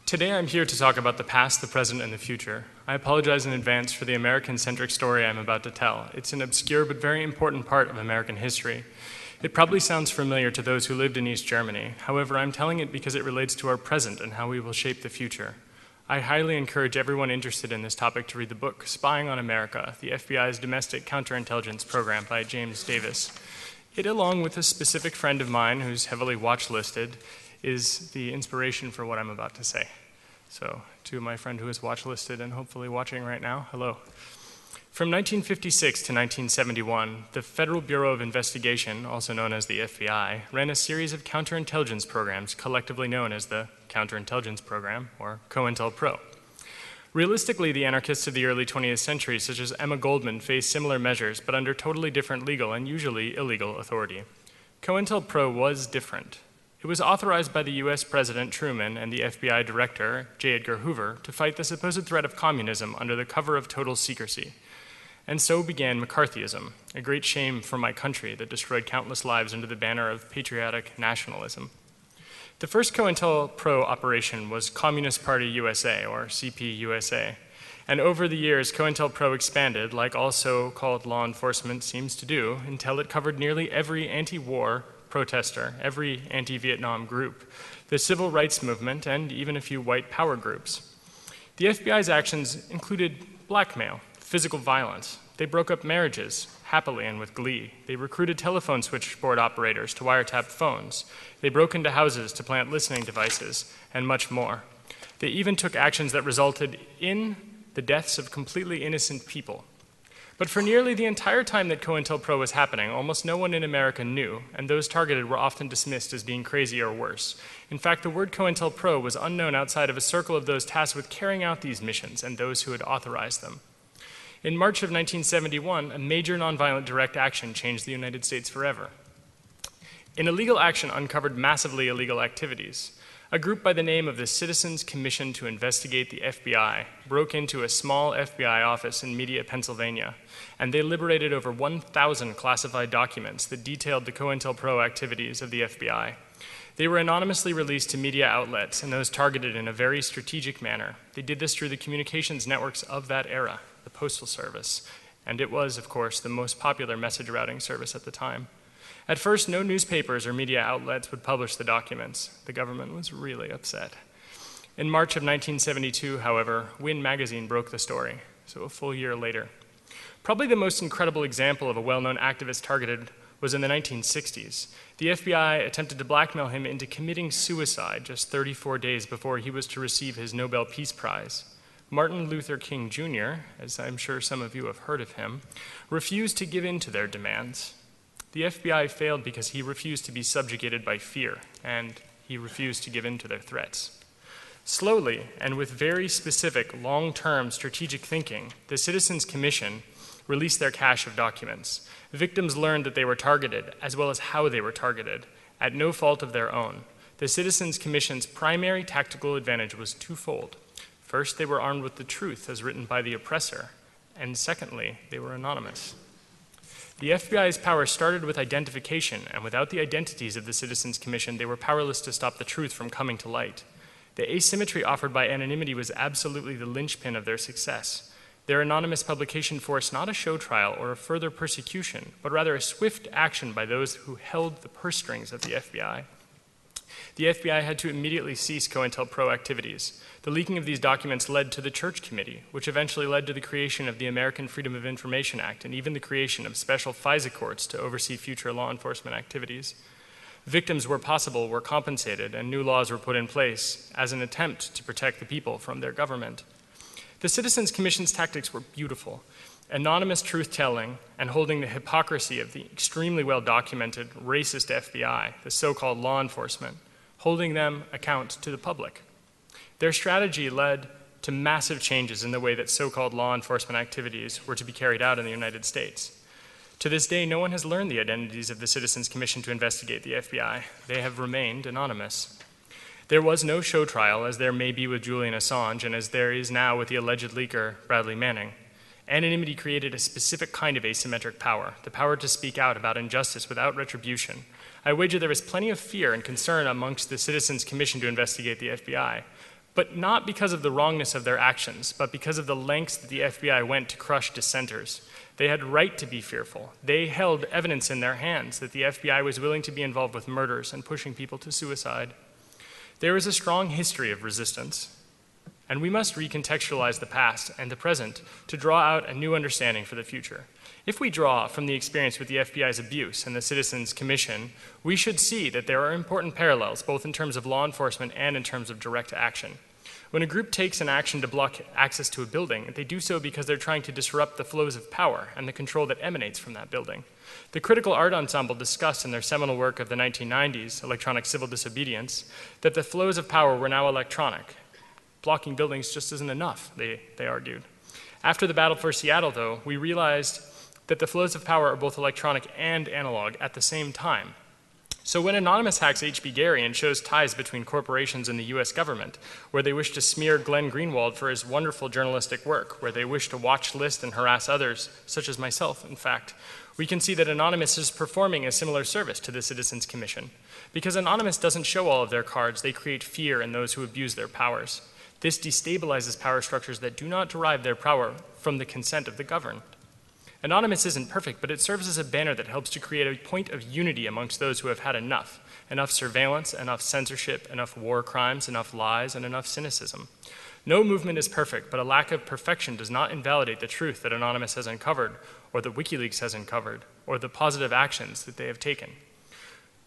Today I'm here to talk about the past, the present, and the future. I apologize in advance for the American-centric story I'm about to tell. It's an obscure but very important part of American history. It probably sounds familiar to those who lived in East Germany. However, I'm telling it because it relates to our present and how we will shape the future. I highly encourage everyone interested in this topic to read the book, Spying on America, the FBI's Domestic Counterintelligence Program by James Davis. It, along with a specific friend of mine who's heavily watch-listed, is the inspiration for what I'm about to say. So, to my friend who is watch-listed and hopefully watching right now, hello. From 1956 to 1971, the Federal Bureau of Investigation, also known as the FBI, ran a series of counterintelligence programs collectively known as the Counterintelligence Program, or COINTELPRO. Realistically, the anarchists of the early 20th century, such as Emma Goldman, faced similar measures, but under totally different legal and usually illegal authority. COINTELPRO was different. It was authorized by the US President Truman and the FBI Director, J. Edgar Hoover, to fight the supposed threat of communism under the cover of total secrecy. And so began McCarthyism, a great shame for my country that destroyed countless lives under the banner of patriotic nationalism. The first COINTELPRO operation was Communist Party USA, or CPUSA. And over the years, COINTELPRO expanded, like all so-called law enforcement seems to do, until it covered nearly every anti-war protester, every anti-Vietnam group, the civil rights movement, and even a few white power groups. The FBI's actions included blackmail, physical violence. They broke up marriages, happily and with glee. They recruited telephone switchboard operators to wiretap phones. They broke into houses to plant listening devices, and much more. They even took actions that resulted in the deaths of completely innocent people. But for nearly the entire time that COINTELPRO was happening, almost no one in America knew, and those targeted were often dismissed as being crazy or worse. In fact, the word COINTELPRO was unknown outside of a circle of those tasked with carrying out these missions and those who had authorized them. In March of 1971, a major nonviolent direct action changed the United States forever. An illegal action uncovered massively illegal activities. A group by the name of the Citizens Commission to Investigate the FBI broke into a small FBI office in Media, Pennsylvania, and they liberated over 1,000 classified documents that detailed the COINTELPRO activities of the FBI. They were anonymously released to media outlets and those targeted in a very strategic manner. They did this through the communications networks of that era, the Postal Service, and it was, of course, the most popular message routing service at the time. At first, no newspapers or media outlets would publish the documents. The government was really upset. In March of 1972, however, Win magazine broke the story, so a full year later. Probably the most incredible example of a well-known activist targeted was in the 1960s. The FBI attempted to blackmail him into committing suicide just 34 days before he was to receive his Nobel Peace Prize. Martin Luther King Jr., as I'm sure some of you have heard of him, refused to give in to their demands. The FBI failed because he refused to be subjugated by fear, and he refused to give in to their threats. Slowly, and with very specific, long-term strategic thinking, the Citizens Commission released their cache of documents. Victims learned that they were targeted, as well as how they were targeted, at no fault of their own. The Citizens Commission's primary tactical advantage was twofold. First, they were armed with the truth as written by the oppressor, and secondly, they were anonymous. The FBI's power started with identification, and without the identities of the Citizens Commission, they were powerless to stop the truth from coming to light. The asymmetry offered by anonymity was absolutely the linchpin of their success. Their anonymous publication forced not a show trial or a further persecution, but rather a swift action by those who held the purse strings of the FBI. The FBI had to immediately cease COINTELPRO activities. The leaking of these documents led to the Church Committee, which eventually led to the creation of the American Freedom of Information Act and even the creation of special FISA courts to oversee future law enforcement activities. Victims, where possible, were compensated, and new laws were put in place as an attempt to protect the people from their government. The Citizens Commission's tactics were beautiful. Anonymous truth-telling and holding the hypocrisy of the extremely well-documented racist FBI, the so-called law enforcement, holding them account to the public. Their strategy led to massive changes in the way that so-called law enforcement activities were to be carried out in the United States. To this day, no one has learned the identities of the Citizens Commission to investigate the FBI. They have remained anonymous. There was no show trial, as there may be with Julian Assange, and as there is now with the alleged leaker, Bradley Manning. Anonymity created a specific kind of asymmetric power, the power to speak out about injustice without retribution. I wager there was plenty of fear and concern amongst the Citizens Commission to investigate the FBI, but not because of the wrongness of their actions, but because of the lengths that the FBI went to crush dissenters. They had right to be fearful. They held evidence in their hands that the FBI was willing to be involved with murders and pushing people to suicide. There is a strong history of resistance, and we must recontextualize the past and the present to draw out a new understanding for the future. If we draw from the experience with the FBI's abuse and the Citizens Commission, we should see that there are important parallels, both in terms of law enforcement and in terms of direct action. When a group takes an action to block access to a building, they do so because they're trying to disrupt the flows of power and the control that emanates from that building. The Critical Art Ensemble discussed in their seminal work of the 1990s, Electronic Civil Disobedience, that the flows of power were now electronic. Blocking buildings just isn't enough, they argued. After the battle for Seattle, though, we realized that the flows of power are both electronic and analog at the same time. So when Anonymous hacks H.B. Gary and shows ties between corporations and the US government, where they wish to smear Glenn Greenwald for his wonderful journalistic work, where they wish to watch, list, and harass others, such as myself, in fact, we can see that Anonymous is performing a similar service to the Citizens Commission. Because Anonymous doesn't show all of their cards, they create fear in those who abuse their powers. This destabilizes power structures that do not derive their power from the consent of the governed. Anonymous isn't perfect, but it serves as a banner that helps to create a point of unity amongst those who have had enough surveillance, enough censorship, enough war crimes, enough lies, and enough cynicism. No movement is perfect, but a lack of perfection does not invalidate the truth that Anonymous has uncovered, or that WikiLeaks has uncovered, or the positive actions that they have taken.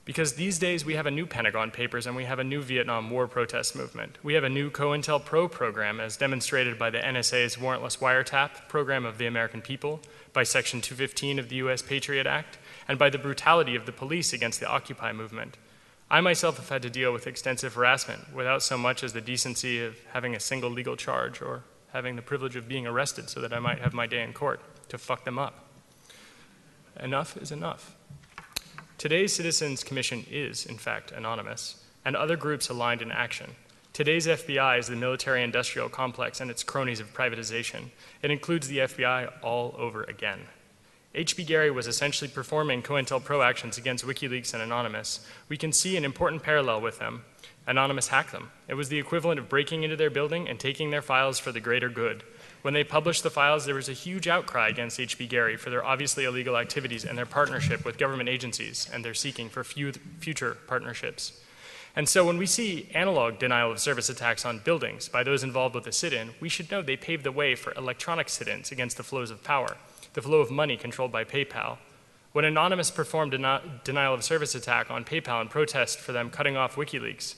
Because these days we have a new Pentagon Papers and we have a new Vietnam War protest movement. We have a new COINTELPRO program as demonstrated by the NSA's warrantless wiretap program of the American people, by Section 215 of the US Patriot Act, and by the brutality of the police against the Occupy movement. I myself have had to deal with extensive harassment without so much as the decency of having a single legal charge or having the privilege of being arrested so that I might have my day in court to fuck them up. Enough is enough. Today's Citizens Commission is, in fact, anonymous, and other groups aligned in action. Today's FBI is the military-industrial complex and its cronies of privatization. It includes the FBI all over again. H.B. Gary was essentially performing COINTELPRO actions against WikiLeaks and Anonymous. We can see an important parallel with them. Anonymous hacked them. It was the equivalent of breaking into their building and taking their files for the greater good. When they published the files, there was a huge outcry against H.B. Gary for their obviously illegal activities and their partnership with government agencies and their seeking for future partnerships. And so when we see analog denial of service attacks on buildings by those involved with the sit-in, we should know they paved the way for electronic sit-ins against the flows of power, the flow of money controlled by PayPal. When Anonymous performed a denial of service attack on PayPal in protest for them cutting off WikiLeaks,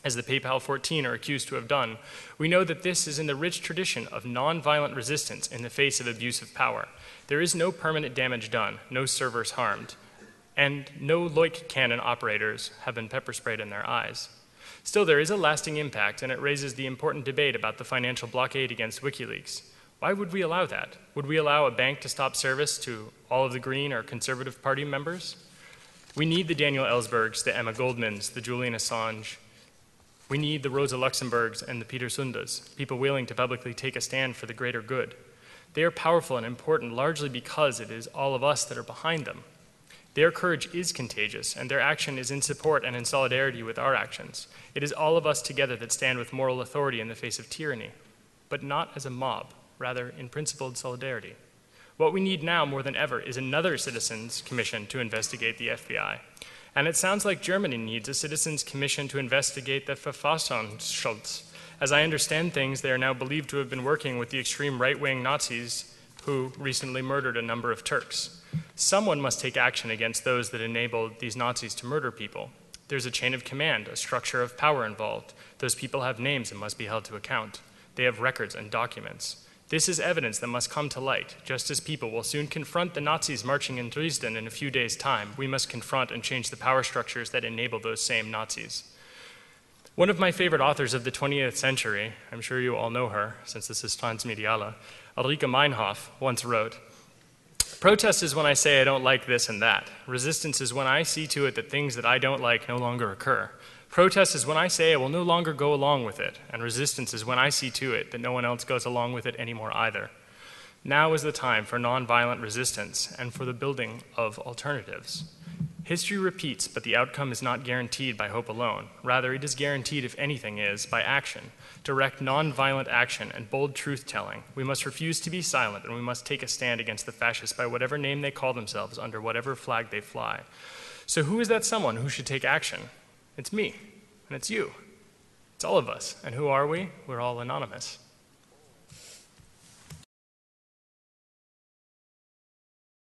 as the PayPal 14 are accused to have done, we know that this is in the rich tradition of nonviolent resistance in the face of abusive power. There is no permanent damage done, no servers harmed, and no Loic cannon operators have been pepper sprayed in their eyes. Still, there is a lasting impact, and it raises the important debate about the financial blockade against WikiLeaks. Why would we allow that? Would we allow a bank to stop service to all of the Green or Conservative Party members? We need the Daniel Ellsbergs, the Emma Goldmans, the Julian Assange. We need the Rosa Luxemburgs and the Peter Sundas, people willing to publicly take a stand for the greater good. They are powerful and important largely because it is all of us that are behind them. Their courage is contagious, and their action is in support and in solidarity with our actions. It is all of us together that stand with moral authority in the face of tyranny, but not as a mob, rather in principled solidarity. What we need now more than ever is another Citizens Commission to investigate the FBI. And it sounds like Germany needs a Citizens Commission to investigate the Verfassungsschutz. As I understand things, they are now believed to have been working with the extreme right-wing Nazis who recently murdered a number of Turks. Someone must take action against those that enabled these Nazis to murder people. There's a chain of command, a structure of power involved. Those people have names and must be held to account. They have records and documents. This is evidence that must come to light. Just as people will soon confront the Nazis marching in Dresden in a few days' time, we must confront and change the power structures that enable those same Nazis. One of my favorite authors of the 20th century, I'm sure you all know her, since this is transmediale, Ulrike Meinhof, once wrote, "Protest is when I say I don't like this and that. Resistance is when I see to it that things that I don't like no longer occur. Protest is when I say I will no longer go along with it, and resistance is when I see to it that no one else goes along with it anymore either. Now is the time for nonviolent resistance and for the building of alternatives." History repeats, but the outcome is not guaranteed by hope alone. Rather, it is guaranteed, if anything is, by action, direct nonviolent action and bold truth-telling. We must refuse to be silent, and we must take a stand against the fascists by whatever name they call themselves, under whatever flag they fly. So who is that someone who should take action? It's me, and it's you. It's all of us. And who are we? We're all anonymous.